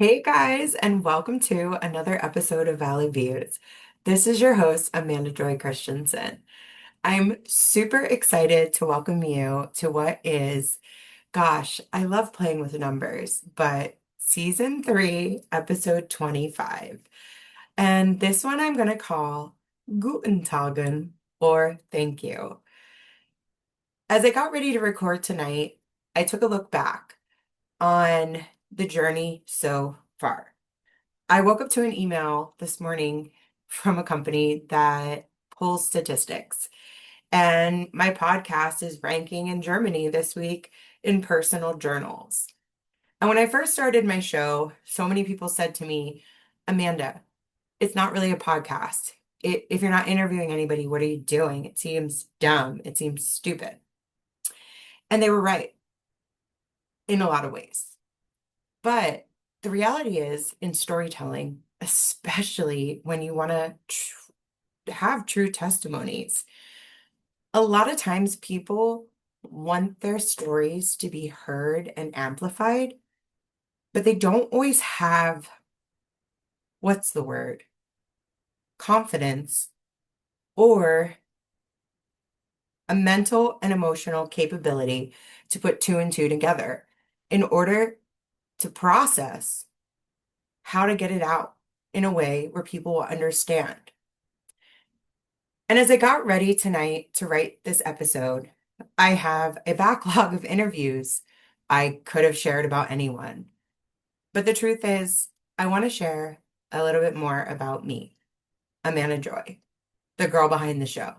Hey guys, and welcome to another episode of Valley Views. This is your host, Amanda Joy Christensen. I'm super excited to welcome you to what is, I love playing with numbers, but season 3, episode 25. And this one I'm going to call Guten Tagen, or thank you. As I got ready to record tonight, I took a look back on the journey so far. I woke up to an email this morning from a company that pulls statistics, and my podcast is ranking in Germany this week in personal journals. And when I first started my show, so many people said to me, Amanda, it's not really a podcast. If you're not interviewing anybody, what are you doing? It seems dumb. It seems stupid. And they were right in a lot of ways. But the reality is, in storytelling, especially when you want to have true testimonies, a lot of times people want their stories to be heard and amplified, but they don't always have, what's the word, confidence or a mental and emotional capability to put two and two together in order to process how to get it out in a way where people will understand. And as I got ready tonight to write this episode, I have a backlog of interviews I could have shared about anyone. But the truth is, I want to share a little bit more about me, Amanda Joy, the girl behind the show.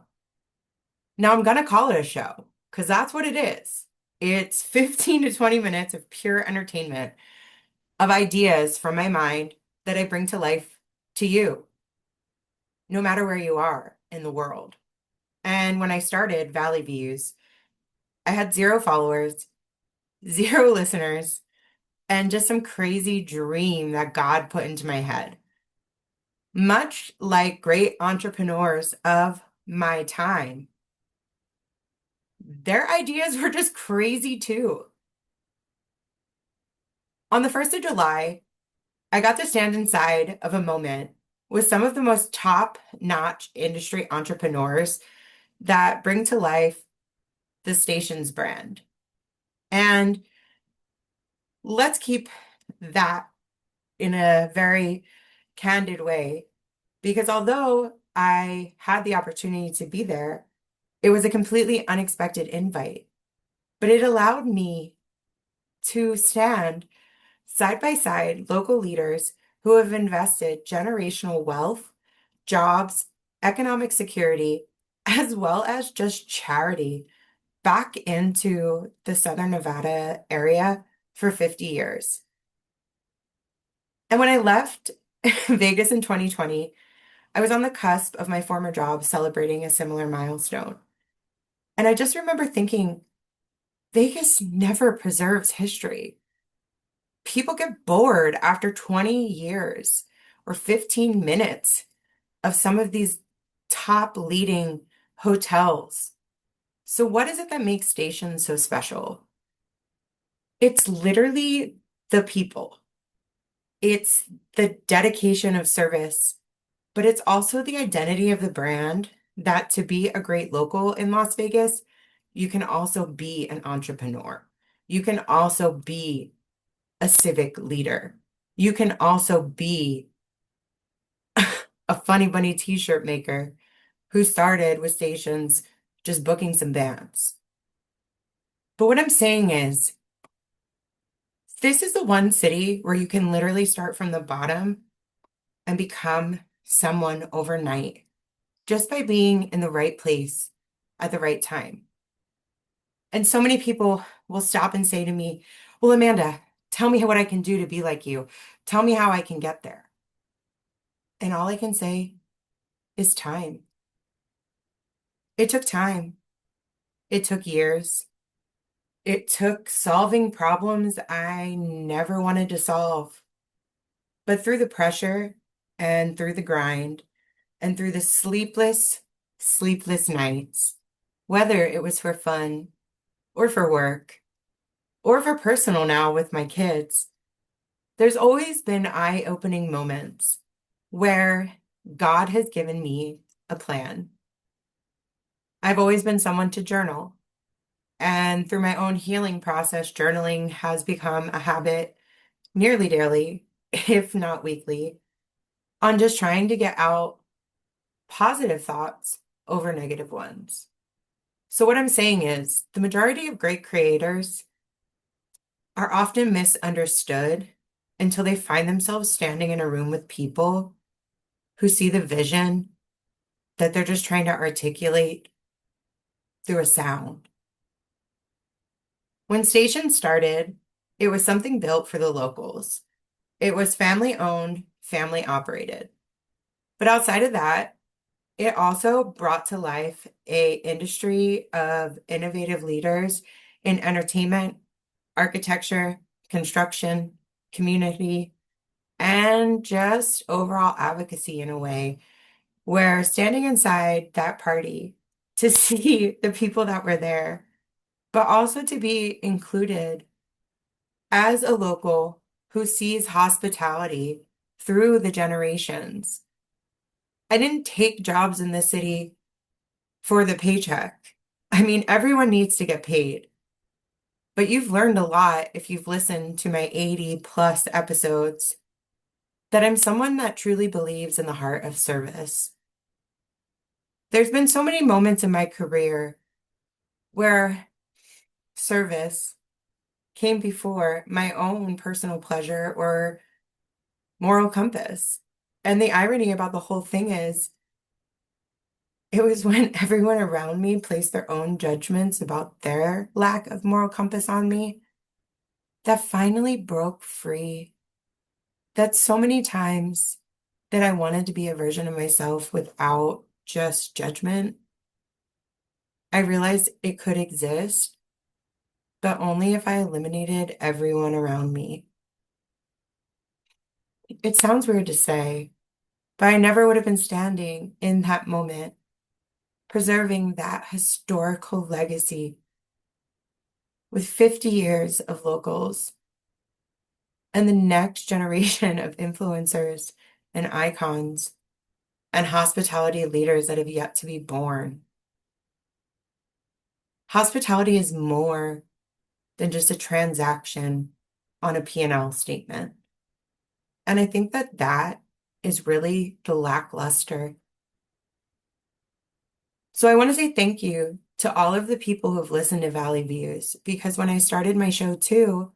Now I'm going to call it a show because that's what it is. It's 15 to 20 minutes of pure entertainment of ideas from my mind that I bring to life to you, no matter where you are in the world. And when I started Valley Views, I had 0 followers, 0 listeners, and just some crazy dream that God put into my head. Much like great entrepreneurs of my time, their ideas were just crazy too. On the 1st of July, I got to stand inside of a moment with some of the most top-notch industry entrepreneurs that bring to life the station's brand. And let's keep that in a very candid way, because although I had the opportunity to be there, it was a completely unexpected invite, but it allowed me to stand side by side local leaders who have invested generational wealth, jobs, economic security, as well as just charity back into the Southern Nevada area for 50 years. And when I left Vegas in 2020, I was on the cusp of my former job celebrating a similar milestone. And I just remember thinking, Vegas never preserves history. People get bored after 20 years or 15 minutes of some of these top leading hotels. So, what is it that makes stations so special? It's literally the people, it's the dedication of service, but it's also the identity of the brand that to be a great local in Las Vegas, you can also be an entrepreneur. You can also be a civic leader. You can also be a funny bunny t-shirt maker who started with stations just booking some bands. But what I'm saying is, this is the one city where you can literally start from the bottom and become someone overnight just by being in the right place at the right time. And so many people will stop and say to me, well, Amanda, tell me what I can do to be like you. Tell me how I can get there. And all I can say is time. It took time. It took years. It took solving problems I never wanted to solve. But through the pressure and through the grind and through the sleepless nights, whether it was for fun or for work or for personal now with my kids, There's always been eye-opening moments where God has given me a plan. I've always been someone to journal. And through my own healing process, journaling has become a habit nearly daily, if not weekly, on just trying to get out positive thoughts over negative ones. So, what I'm saying is, the majority of great creators are often misunderstood until they find themselves standing in a room with people who see the vision that they're just trying to articulate through a sound. When Station started, it was something built for the locals. It was family owned, family operated. But outside of that, it also brought to life a industry of innovative leaders in entertainment, architecture, construction, community, and just overall advocacy in a way where standing inside that party to see the people that were there, but also to be included as a local who sees hospitality through the generations. I didn't take jobs in the city for the paycheck. I mean, everyone needs to get paid, but you've learned a lot if you've listened to my 80 plus episodes that I'm someone that truly believes in the heart of service. There's been so many moments in my career where service came before my own personal pleasure or moral compass. And the irony about the whole thing is, it was when everyone around me placed their own judgments about their lack of moral compass on me that finally broke free. That so many times that I wanted to be a version of myself without just judgment, I realized it could exist, but only if I eliminated everyone around me. It sounds weird to say, but I never would have been standing in that moment, preserving that historical legacy with 50 years of locals and the next generation of influencers and icons and hospitality leaders that have yet to be born. Hospitality is more than just a transaction on a P&L statement. And I think that that is really the lackluster. So I want to say thank you to all of the people who have listened to Valley Views, because when I started my show too,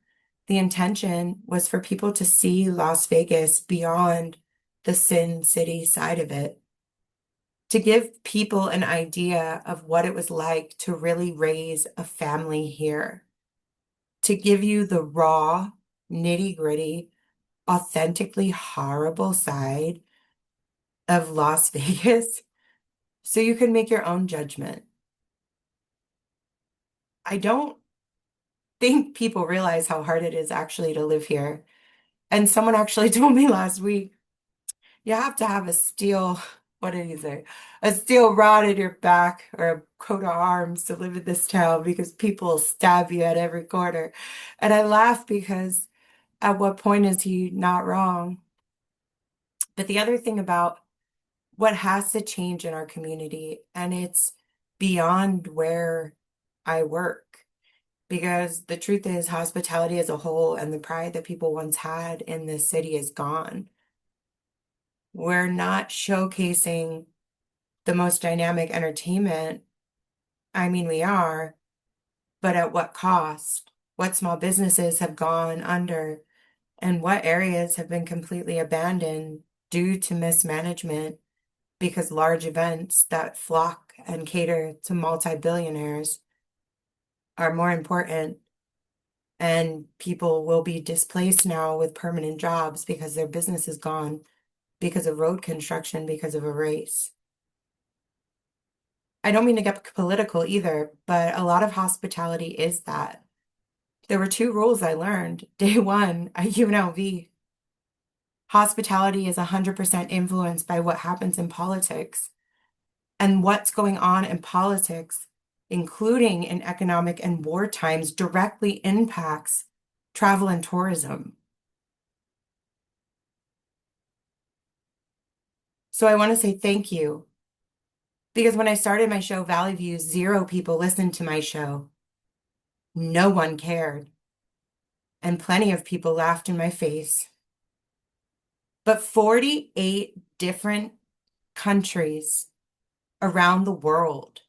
the intention was for people to see Las Vegas beyond the Sin City side of it, to give people an idea of what it was like to really raise a family here, to give you the raw, nitty-gritty, authentically horrible side of Las Vegas so you can make your own judgment. I don't think people realize how hard it is actually to live here. And someone actually told me last week, you have to have a steel, what did he say? A steel rod in your back or a coat of arms to live in this town because people will stab you at every corner. And I laugh because at what point is he not wrong? But the other thing about what has to change in our community, and it's beyond where I work, because the truth is hospitality as a whole and the pride that people once had in this city is gone. We're not showcasing the most dynamic entertainment. I mean, we are, but at what cost? What small businesses have gone under, and what areas have been completely abandoned due to mismanagement because large events that flock and cater to multi-billionaires are more important, and people will be displaced now with permanent jobs because their business is gone because of road construction, because of a race. I don't mean to get political either, but a lot of hospitality is that. There were two rules I learned. Day one at UNLV. Hospitality is 100% influenced by what happens in politics. And what's going on in politics, including in economic and war times, directly impacts travel and tourism. So I want to say thank you because when I started my show, Valley Views, 0 people listened to my show. No one cared, and plenty of people laughed in my face. But 48 different countries around the world,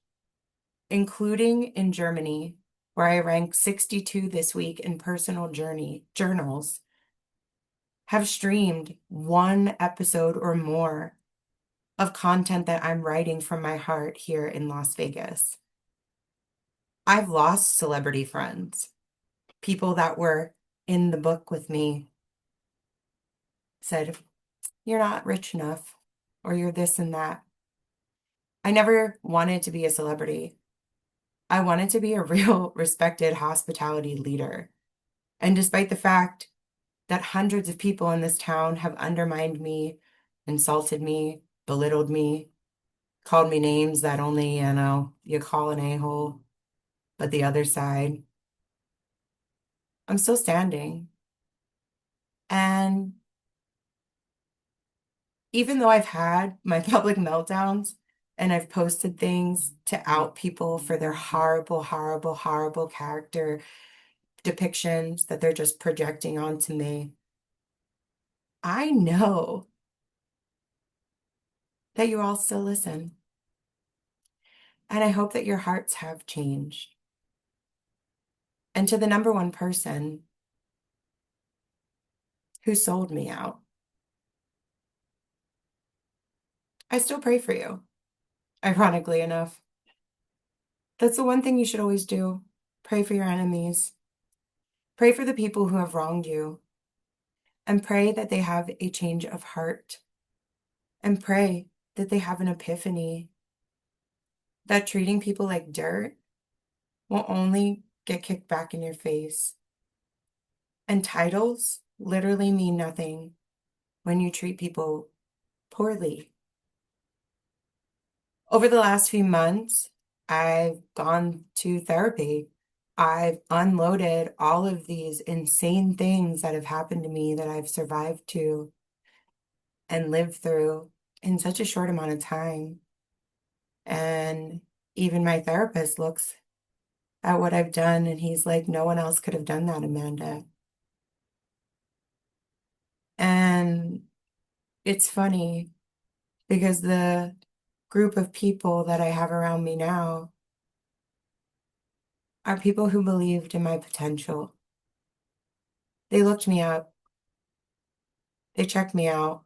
including in Germany, where I ranked 62 this week in personal journey journals, have streamed one episode or more of content that I'm writing from my heart here in Las Vegas. I've lost celebrity friends. People that were in the book with me said, "You're not rich enough," or "You're this and that." I never wanted to be a celebrity. I wanted to be a real respected hospitality leader. And despite the fact that hundreds of people in this town have undermined me, insulted me, belittled me, called me names that only, you call an a-hole, but the other side, I'm still standing. And even though I've had my public meltdowns and I've posted things to out people for their horrible, horrible, horrible character depictions that they're just projecting onto me, I know that you all still listen. And I hope that your hearts have changed. And to the number one person who sold me out, I still pray for you, ironically enough. That's the one thing you should always do. Pray for your enemies. Pray for the people who have wronged you. And pray that they have a change of heart. And pray that they have an epiphany that treating people like dirt will only get kicked back in your face. And titles literally mean nothing when you treat people poorly. Over the last few months, I've gone to therapy. I've unloaded all of these insane things that have happened to me that I've survived to and lived through in such a short amount of time. And even my therapist looks at what I've done and he's like, no one else could have done that, Amanda. And it's funny because the group of people that I have around me now are people who believed in my potential. They looked me up, they checked me out,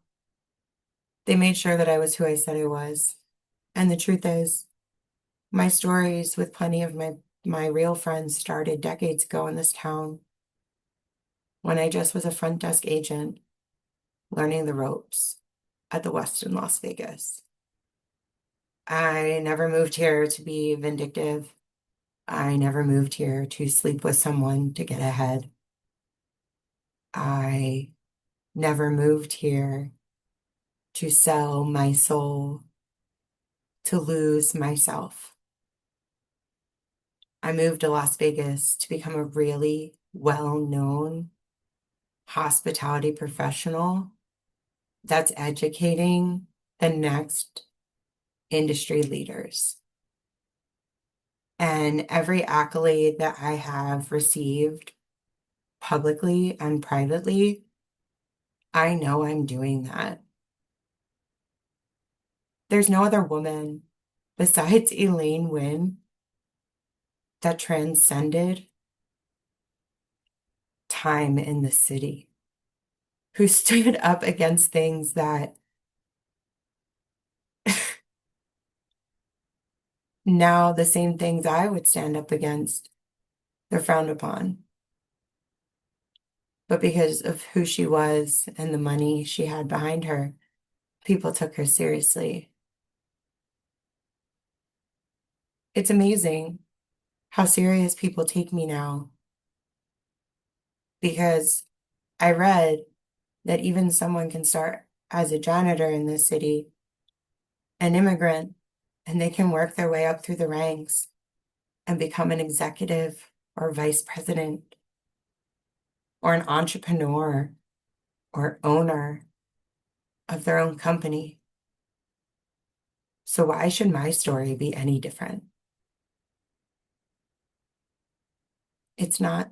they made sure that I was who I said I was. And the truth is, my stories with plenty of my real friends started decades ago in this town when I just was a front desk agent learning the ropes at the Westin Las Vegas. I never moved here to be vindictive. I never moved here to sleep with someone to get ahead. I never moved here to sell my soul, to lose myself. I moved to Las Vegas to become a really well-known hospitality professional that's educating the next industry leaders. And every accolade that I have received publicly and privately, I know I'm doing that. There's no other woman besides Elaine Wynn that transcended time in the city, who stood up against things that now the same things I would stand up against, they're frowned upon. But because of who she was and the money she had behind her, people took her seriously. It's amazing how serious people take me now because I read that even someone can start as a janitor in this city, an immigrant, and they can work their way up through the ranks and become an executive or vice president or an entrepreneur or owner of their own company. So why should my story be any different? It's not.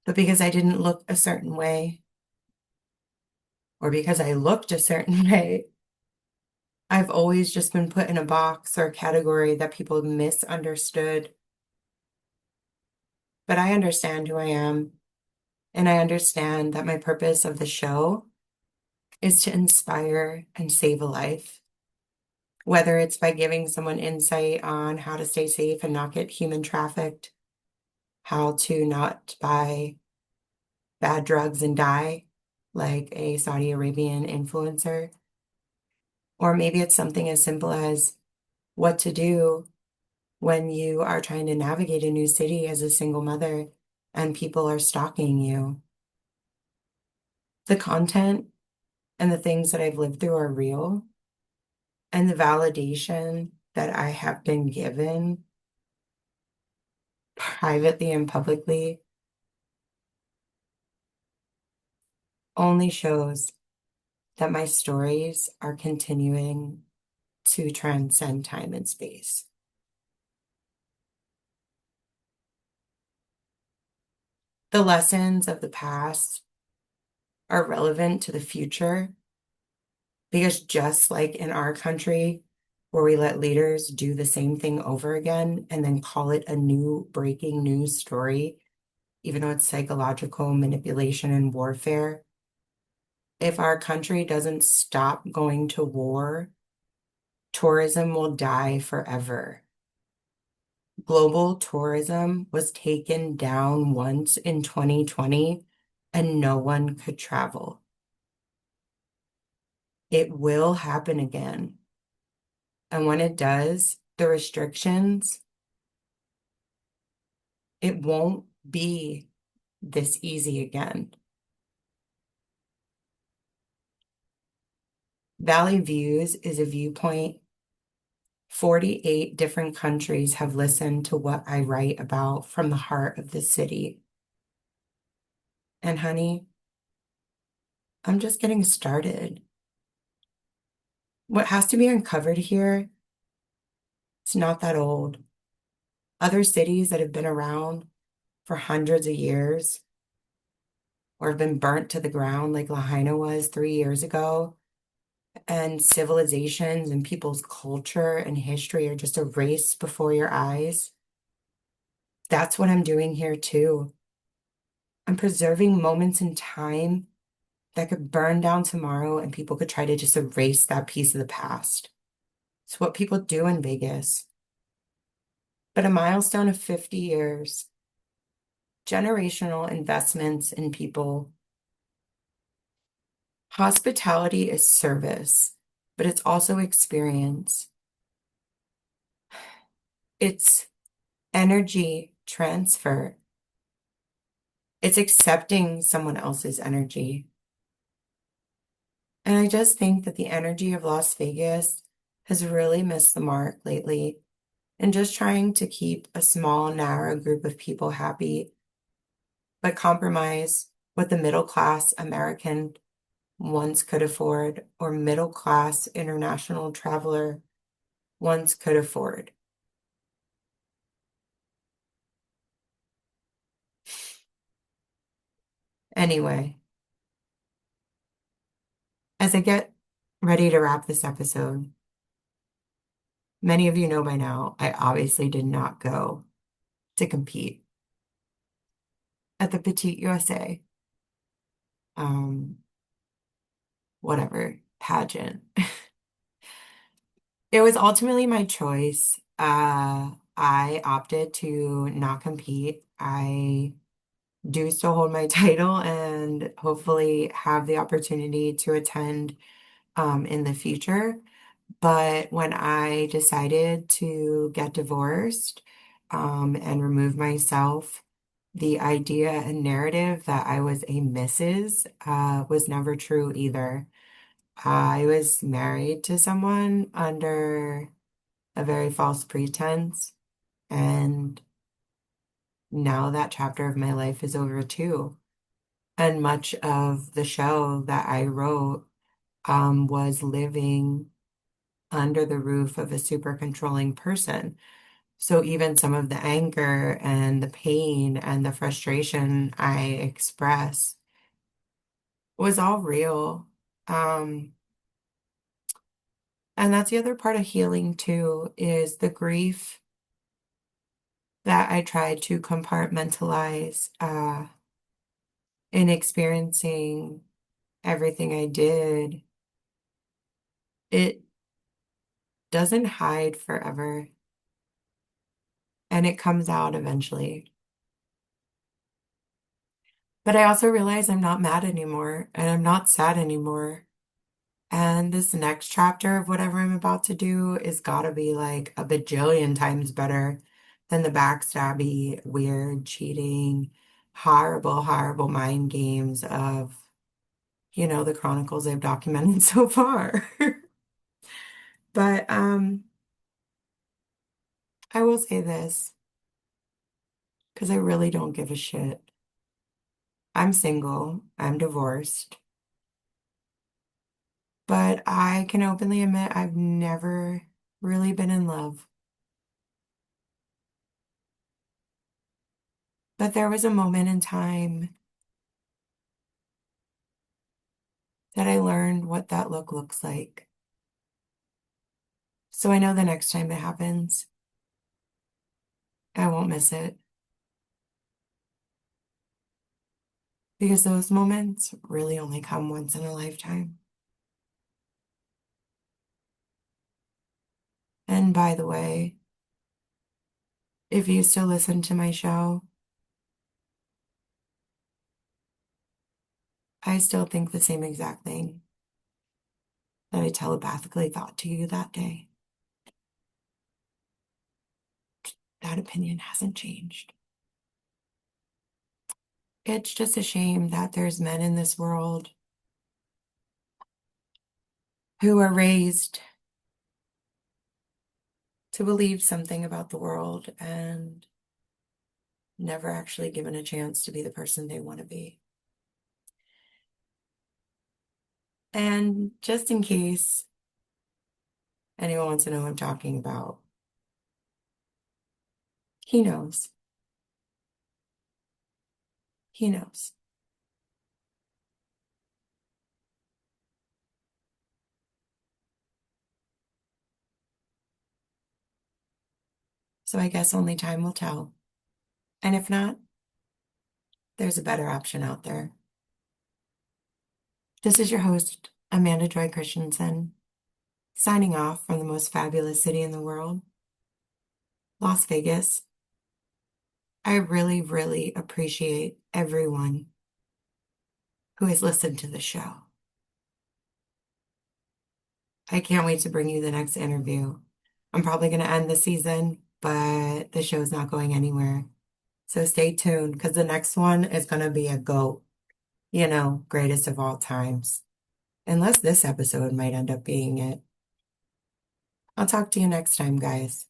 But because I didn't look a certain way, or because I looked a certain way, I've always just been put in a box or a category that people misunderstood. But I understand who I am, and I understand that my purpose of the show is to inspire and save a life, whether it's by giving someone insight on how to stay safe and not get human trafficked, how to not buy bad drugs and die like a Saudi Arabian influencer, or maybe it's something as simple as what to do when you are trying to navigate a new city as a single mother and people are stalking you. The content and the things that I've lived through are real, and the validation that I have been given privately and publicly only shows that my stories are continuing to transcend time and space. The lessons of the past are relevant to the future because just like in our country, where we let leaders do the same thing over again and then call it a new breaking news story, even though it's psychological manipulation and warfare, if our country doesn't stop going to war, tourism will die forever. Global tourism was taken down once in 2020 and no one could travel. It will happen again. And when it does, the restrictions, it won't be this easy again. Valley Views is a viewpoint. 48 different countries have listened to what I write about from the heart of the city. And honey, I'm just getting started. What has to be uncovered here, it's not that old. Other cities that have been around for hundreds of years or have been burnt to the ground like Lahaina was 3 years ago, and civilizations and people's culture and history are just erased before your eyes. That's what I'm doing here too. I'm preserving moments in time that could burn down tomorrow and people could try to just erase that piece of the past. It's what people do in Vegas. But a milestone of 50 years, generational investments in people. Hospitality is service, but it's also experience. It's energy transfer. It's accepting someone else's energy. And I just think that the energy of Las Vegas has really missed the mark lately. And just trying to keep a small, narrow group of people happy, but compromise what the middle class American once could afford, or middle class international traveler once could afford. Anyway, as I get ready to wrap this episode, many of you know by now, I obviously did not go to compete at the Petite USA, um, whatever, pageant. It was ultimately my choice. I opted to not compete. I do still hold my title and hopefully have the opportunity to attend in the future. But when I decided to get divorced and remove myself, the idea and narrative that I was a Mrs. Was never true either. I was married to someone under a very false pretense, and now that chapter of my life is over too. And much of the show that I wrote was living under the roof of a super controlling person. So even some of the anger and the pain and the frustration I express was all real. Um, and that's the other part of healing too, is the grief that I tried to compartmentalize in experiencing everything I did. It doesn't hide forever, and it comes out eventually. But I also realize I'm not mad anymore, and I'm not sad anymore. And this next chapter of whatever I'm about to do is gotta be like a bajillion times better than the backstabby, weird, cheating, horrible, horrible mind games of, the chronicles I've documented so far. But I will say this, because I really don't give a shit. I'm single, I'm divorced, but I can openly admit I've never really been in love. But there was a moment in time that I learned what that look looks like. So I know the next time it happens, I won't miss it because those moments really only come once in a lifetime. And by the way, if you still listen to my show, I still think the same exact thing that I telepathically thought to you that day. That opinion hasn't changed. It's just a shame that there's men in this world who are raised to believe something about the world and never actually given a chance to be the person they want to be. And just in case anyone wants to know what I'm talking about, he knows. He knows. So I guess only time will tell. And if not, there's a better option out there. This is your host, Amanda Joy Christensen, signing off from the most fabulous city in the world, Las Vegas. I really, really appreciate everyone who has listened to the show. I can't wait to bring you the next interview. I'm probably going to end the season, but the show's not going anywhere. So stay tuned because the next one is going to be a GOAT, greatest of all times. Unless this episode might end up being it. I'll talk to you next time, guys.